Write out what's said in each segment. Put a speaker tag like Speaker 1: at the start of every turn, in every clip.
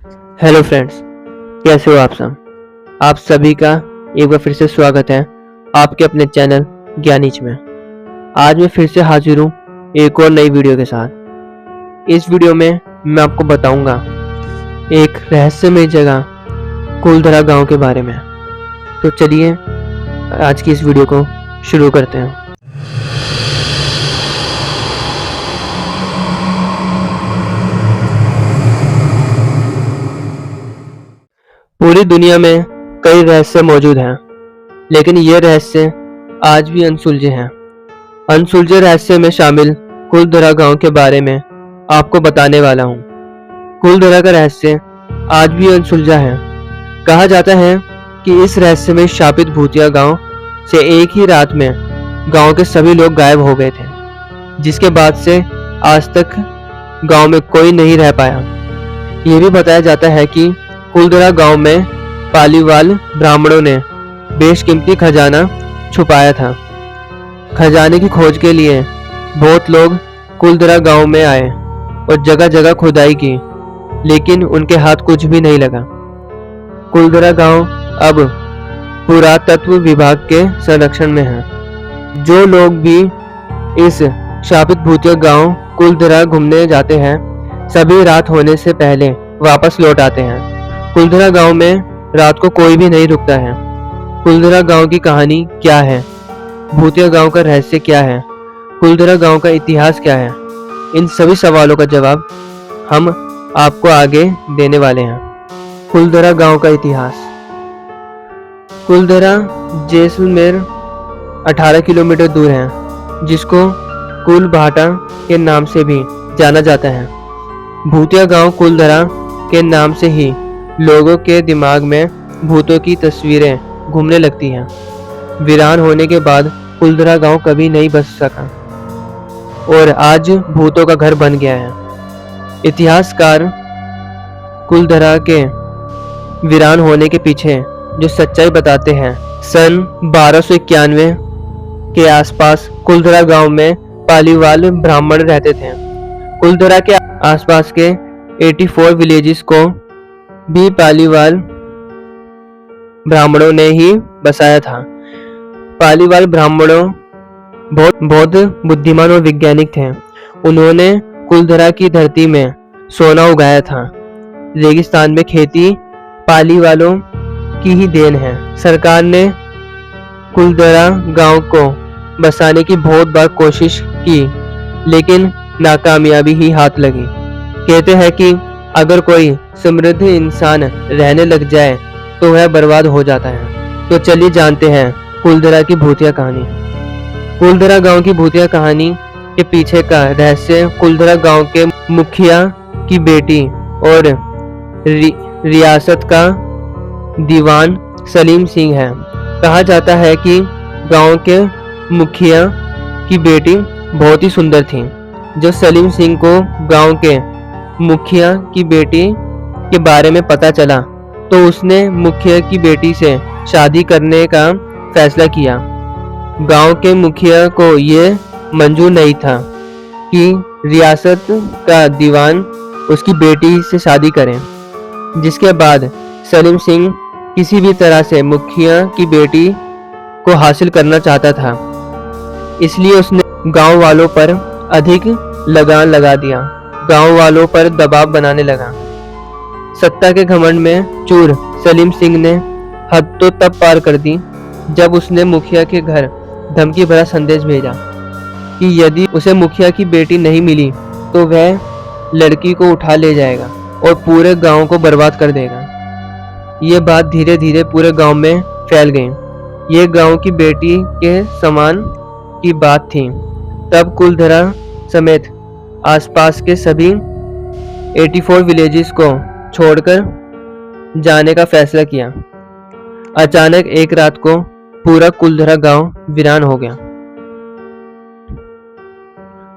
Speaker 1: Hello friends, कैसे हो आप सब। आप सभी का एक बार फिर से स्वागत है आपके अपने चैनल ज्ञानीच में। आज मैं फिर से हाजिर हूँ एक और नई वीडियो के साथ। इस वीडियो में मैं आपको बताऊंगा एक रहस्यमय जगह कुलधरा गांव के बारे में। तो चलिए आज की इस वीडियो को शुरू करते हैं। पूरी दुनिया में कई रहस्य मौजूद हैं, लेकिन ये रहस्य आज भी अनसुलझे हैं। अनसुलझे रहस्य में शामिल कुलधरा गांव के बारे में आपको बताने वाला हूँ। कुलधरा का रहस्य आज भी अनसुलझा है। कहा जाता है कि इस रहस्य में शापित भूतिया गांव से एक ही रात में गांव के सभी लोग गायब हो गए थे, जिसके बाद से आज तक गांव में कोई नहीं रह पाया। ये भी बताया जाता है कि कुलधरा गांव में पालीवाल ब्राह्मणों ने बेशकीमती खजाना छुपाया था। खजाने की खोज के लिए बहुत लोग कुलधरा गांव में आए और जगह जगह खुदाई की, लेकिन उनके हाथ कुछ भी नहीं लगा। कुलधरा गांव अब पुरातत्व विभाग के संरक्षण में है। जो लोग भी इस शापित भूतिया गांव कुलधरा घूमने जाते हैं, सभी रात होने से पहले वापस लौट आते हैं। कुलधरा गांव में रात को कोई भी नहीं रुकता है। कुलधरा गांव की कहानी क्या है, भूतिया गांव का रहस्य क्या है, कुलधरा गांव का इतिहास क्या है, इन सभी सवालों का जवाब हम आपको आगे देने वाले हैं। कुलधरा गांव का इतिहास। कुलधरा जैसलमेर 18 किलोमीटर दूर है, जिसको कुलभाटा के नाम से भी जाना जाता है। भूतिया गांव कुलधरा के नाम से ही लोगों के दिमाग में भूतों की तस्वीरें घूमने लगती हैं। वीरान होने के बाद कुलधरा गांव कभी नहीं बच सका और आज भूतों का घर बन गया है। इतिहासकार कुलधरा के वीरान होने के पीछे जो सच्चाई बताते हैं, सन 1291 के आसपास कुलधरा गांव में पालीवाल ब्राह्मण रहते थे। कुलधरा के आसपास के 84 विलेजेस को भी पालीवाल ब्राह्मणों ने ही बसाया था। पालीवाल ब्राह्मणों बहुत बुद्धिमान और वैज्ञानिक थे। उन्होंने कुलधरा की धरती में सोना उगाया था। रेगिस्तान में खेती पालीवालों की ही देन है। सरकार ने कुलधरा गांव को बसाने की बहुत बार कोशिश की, लेकिन नाकामयाबी ही हाथ लगी। कहते हैं कि अगर कोई समृद्ध इंसान रहने लग जाए तो वह बर्बाद हो जाता है। तो चलिए जानते हैं कुलधरा की भूतिया कहानी। कुलधरा गांव की भूतिया कहानी के पीछे का रहस्य कुलधरा गांव के मुखिया की बेटी और रियासत का दीवान सलीम सिंह है। कहा जाता है कि गांव के मुखिया की बेटी बहुत ही सुंदर थी। जब सलीम सिंह को गांव के मुखिया की बेटी के बारे में पता चला तो उसने मुखिया की बेटी से शादी करने का फैसला किया। गांव के मुखिया को यह मंजूर नहीं था कि रियासत का दीवान उसकी बेटी से शादी करे, जिसके बाद सलीम सिंह किसी भी तरह से मुखिया की बेटी को हासिल करना चाहता था। इसलिए उसने गांव वालों पर अधिक लगान लगा दिया, गांव वालों पर दबाव बनाने लगा। सत्ता के घमंड में चूर सलीम सिंह ने हद तो तब पार कर दी जब उसने मुखिया के घर धमकी भरा संदेश भेजा कि यदि उसे मुखिया की बेटी नहीं मिली तो वह लड़की को उठा ले जाएगा और पूरे गांव को बर्बाद कर देगा। ये बात धीरे धीरे पूरे गांव में फैल गई। ये गांव की बेटी के समान की बात थी। तब कुलधरा समेत आसपास के सभी 84 विलेजेस को छोड़कर जाने का फैसला किया। अचानक एक रात को पूरा कुलधरा गांव वीरान हो गया।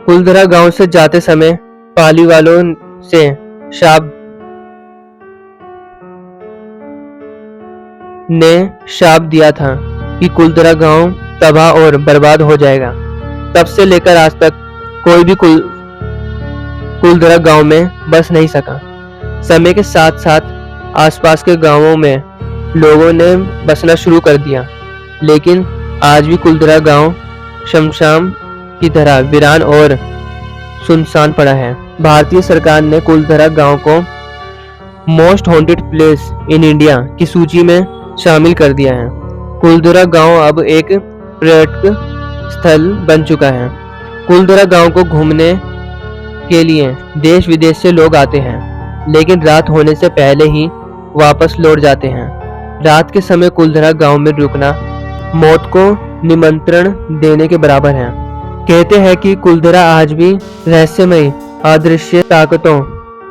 Speaker 1: कुलधरा गांव से जाते समय पालीवालों से शाप दिया था कि कुलधरा गांव तबाह और बर्बाद हो जाएगा। तब से लेकर आज तक कोई भी कुलधरा गांव में बस नहीं सका। समय के साथ साथ आसपास के गांवों में लोगों ने बसना शुरू कर दिया, लेकिन आज भी कुलधरा गांव शमशान की तरह वीरान और सुनसान पड़ा है। भारतीय सरकार ने कुलधरा गांव को most haunted place in India की सूची में शामिल कर दिया है। कुलधरा गांव अब एक पर्यटक स्थल बन चुका है। कुलधरा गांव को घूमने के लिए देश विदेश से लोग आते हैं, लेकिन रात होने से पहले ही वापस लौट जाते हैं। रात के समय कुलधरा गांव में रुकना मौत को निमंत्रण देने के बराबर है। कहते हैं कि कुलधरा आज भी रहस्यमय अदृश्य ताकतों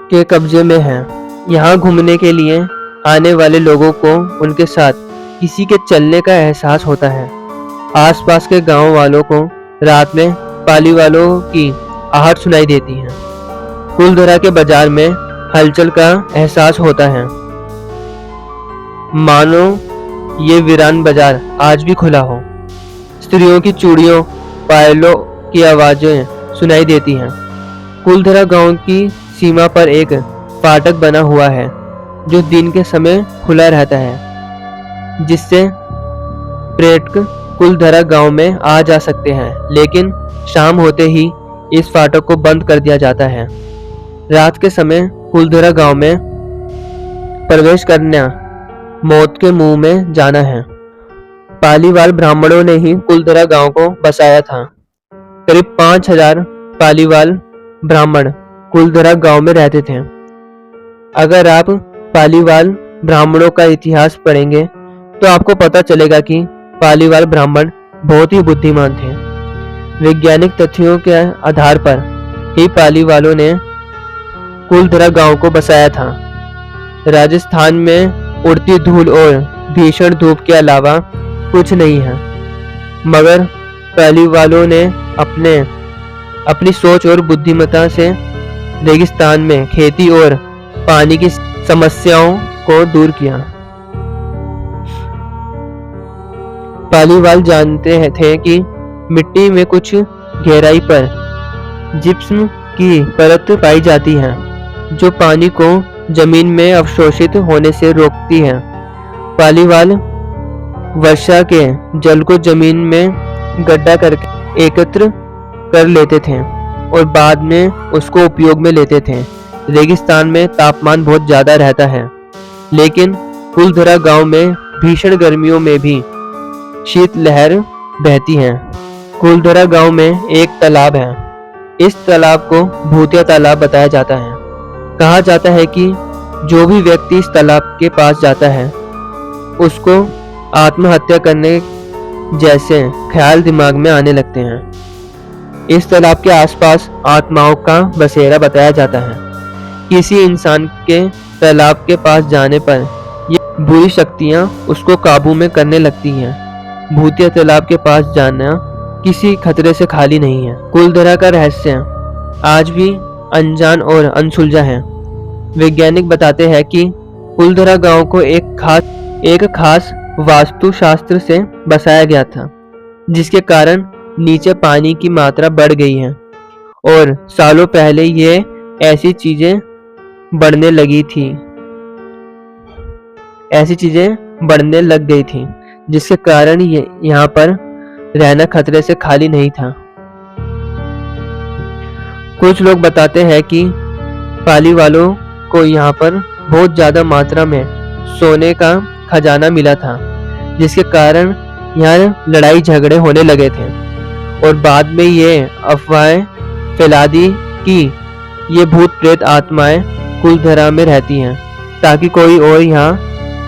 Speaker 1: के कब्जे में है। यहाँ घूमने के लिए आने वाले लोगों को उनके साथ किसी के चलने का एहसास होता है। आसपास के गांव वालों को रात में पाली वालों की आहट सुनाई देती है। कुलधरा के बाजार में हलचल का एहसास होता है, मानो ये वीरान बाजार आज भी खुला हो। स्त्रियों की चूड़ियों, पायलों की आवाजें सुनाई देती हैं। कुलधरा गांव की सीमा पर एक फाटक बना हुआ है जो दिन के समय खुला रहता है, जिससे पर्यटक कुलधरा गांव में आ जा सकते हैं, लेकिन शाम होते ही इस फाटक को बंद कर दिया जाता है। रात के समय कुलधरा गांव में प्रवेश करना मौत के मुंह में जाना है। पालीवाल ब्राह्मणों ने ही कुलधरा गांव को बसाया था। करीब 5000 पालीवाल ब्राह्मण कुलधरा गांव में रहते थे। अगर आप पालीवाल ब्राह्मणों का इतिहास पढ़ेंगे तो आपको पता चलेगा कि पालीवाल ब्राह्मण बहुत ही बुद्धिमान थे। वैज्ञानिक तथ्यों के आधार पर ही पालीवालों ने कुलधरा गांव को बसाया था। राजस्थान में उड़ती धूल और भीषण धूप के अलावा कुछ नहीं है, मगर पालीवालों ने अपनी सोच और बुद्धिमत्ता से रेगिस्तान में खेती और पानी की समस्याओं को दूर किया। पालीवाल जानते थे कि मिट्टी में कुछ गहराई पर जिप्सम की परत पाई जाती है, जो पानी को जमीन में अवशोषित होने से रोकती है। पालीवाल वर्षा के जल को जमीन में गड्ढा करके एकत्र कर लेते थे और बाद में उसको उपयोग में लेते थे। रेगिस्तान में तापमान बहुत ज्यादा रहता है, लेकिन कुलधरा गांव में भीषण गर्मियों में भी शीतलहर बहती है। कुलधरा गांव में एक तालाब है। इस तालाब को भूतिया तालाब बताया जाता है। कहा जाता है कि जो भी व्यक्ति इस तालाब के पास जाता है उसको आत्महत्या करने जैसे ख्याल दिमाग में आने लगते हैं। इस तालाब के आसपास आत्माओं का बसेरा बताया जाता है। किसी इंसान के तालाब के पास जाने पर ये बुरी शक्तियां उसको काबू में करने लगती हैं। भूतिया तालाब के पास जाना किसी खतरे से खाली नहीं है। कुलधरा का रहस्य आज भी अनजान और अनसुलझा है। वैज्ञानिक बताते हैं कि कुलधरा गांव को एक खास वास्तुशास्त्र से बसाया गया था, जिसके कारण नीचे पानी की मात्रा बढ़ गई है और सालों पहले ये ऐसी चीजें बढ़ने लग गई थी, जिसके कारण यहाँ पर रहना खतरे से खाली नहीं था। कुछ लोग बताते हैं कि पालीवालों को यहाँ पर बहुत ज्यादा मात्रा में सोने का खजाना मिला था, जिसके कारण यहाँ लड़ाई झगड़े होने लगे थे और बाद में ये अफवाहें फैला दी कि ये भूत प्रेत आत्माएं कुलधरा में रहती हैं, ताकि कोई और यहाँ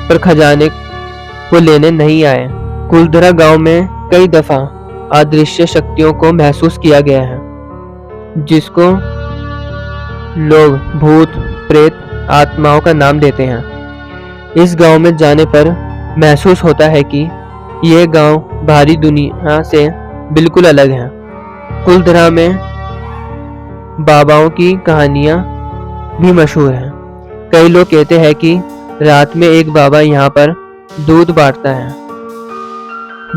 Speaker 1: पर खजाने को लेने नहीं आए। कुलधरा गांव में कई दफा अदृश्य शक्तियों को महसूस किया गया है, जिसको लोग भूत प्रेत आत्माओं का नाम देते हैं। इस गांव में जाने पर महसूस होता है कि यह गांव बाहरी दुनिया से बिल्कुल अलग है। कुलधरा में बाबाओं की कहानियां भी मशहूर हैं। कई लोग कहते हैं कि रात में एक बाबा यहाँ पर दूध बांटता है,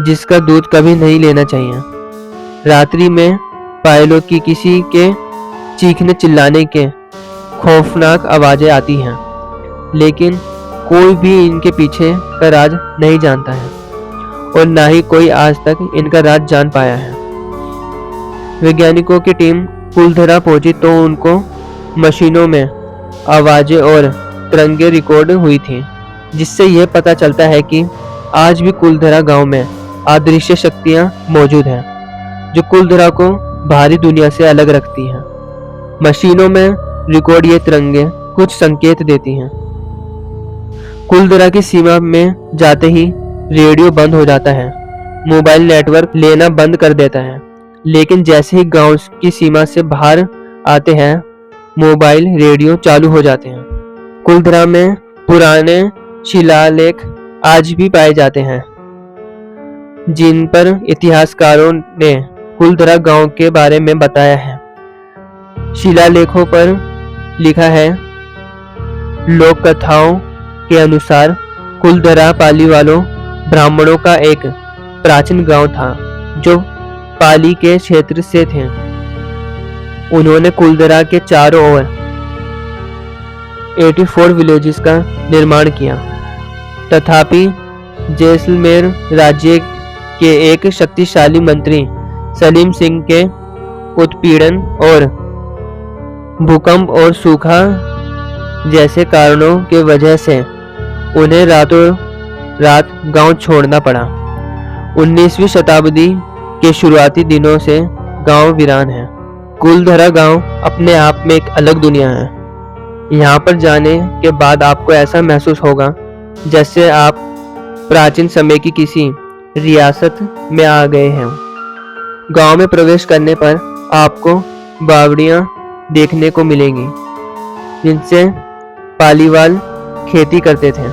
Speaker 1: जिसका दूध कभी नहीं लेना चाहिए। रात्रि में पायलों की किसी के चीखने चिल्लाने के खौफनाक आवाजें आती हैं, लेकिन कोई भी इनके पीछे का राज नहीं जानता है और ना ही कोई आज तक इनका राज जान पाया है। वैज्ञानिकों की टीम कुलधरा पहुंची तो उनको मशीनों में आवाजें और तरंगे रिकॉर्ड हुई थी, जिससे यह पता चलता है कि आज भी कुलधरा गांव में अदृश्य शक्तियां मौजूद हैं, जो कुलधरा को बाहरी दुनिया से अलग रखती हैं। मशीनों में रिकॉर्ड ये तरंगे कुछ संकेत देती हैं। कुलधरा की सीमा में जाते ही रेडियो बंद हो जाता है, मोबाइल नेटवर्क लेना बंद कर देता है, लेकिन जैसे ही गांव की सीमा से बाहर आते हैं, मोबाइल रेडियो चालू हो जाते हैं। कुलधरा में पुराने शिलालेख आज भी पाए जाते हैं, जिन पर इतिहासकारों ने कुलधरा गांव के बारे में बताया है। शिलालेखों पर लिखा है, लोक कथाओं के अनुसार कुलधरा पालीवालों ब्राह्मणों का एक प्राचीन गांव था, जो पाली के क्षेत्र से थे। उन्होंने कुलधरा के चारों ओर 84 विलेजेस का निर्माण किया। तथापि जैसलमेर राज्य के एक शक्तिशाली मंत्री सलीम सिंह के उत्पीड़न और भूकंप और सूखा जैसे कारणों के वजह से उन्हें रातों रात गांव छोड़ना पड़ा। 19वीं शताब्दी के शुरुआती दिनों से गांव वीरान है। कुलधरा गांव अपने आप में एक अलग दुनिया है। यहाँ पर जाने के बाद आपको ऐसा महसूस होगा जैसे आप प्राचीन समय की किसी रियासत में आ गए हैं। गांव में प्रवेश करने पर आपको बावड़ियां देखने को मिलेंगी, जिनसे पालीवाल खेती करते थे।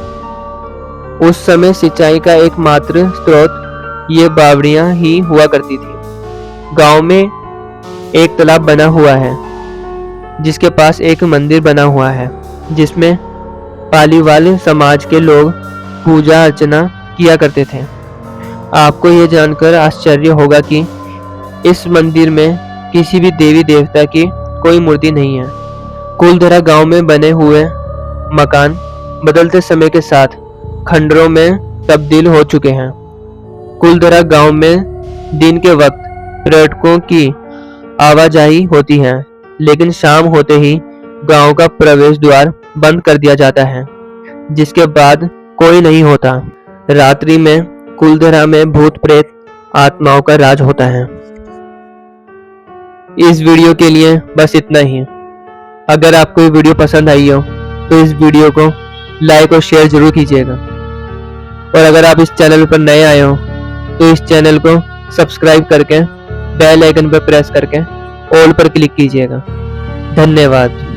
Speaker 1: उस समय सिंचाई का एकमात्र स्रोत ये बावड़ियां ही हुआ करती थी। गांव में एक तालाब बना हुआ है, जिसके पास एक मंदिर बना हुआ है, जिसमें पालीवाल समाज के लोग पूजा अर्चना किया करते थे। आपको यह जानकर आश्चर्य होगा कि इस मंदिर में किसी भी देवी देवता की कोई मूर्ति नहीं है। कुलधरा गांव में बने हुए मकान बदलते समय के साथ खंडरों में तब्दील हो चुके हैं। कुलधरा गांव में दिन के वक्त पर्यटकों की आवाजाही होती है, लेकिन शाम होते ही गांव का प्रवेश द्वार बंद कर दिया जाता है, जिसके बाद कोई नहीं होता। रात्रि में कुलधरा में भूत प्रेत आत्माओं का राज होता है। इस वीडियो के लिए बस इतना ही। अगर आपको ये वीडियो पसंद आई हो तो इस वीडियो को लाइक और शेयर जरूर कीजिएगा, और अगर आप इस चैनल पर नए आए हो तो इस चैनल को सब्सक्राइब करके बेल आइकन पर प्रेस करके ऑल पर क्लिक कीजिएगा। धन्यवाद।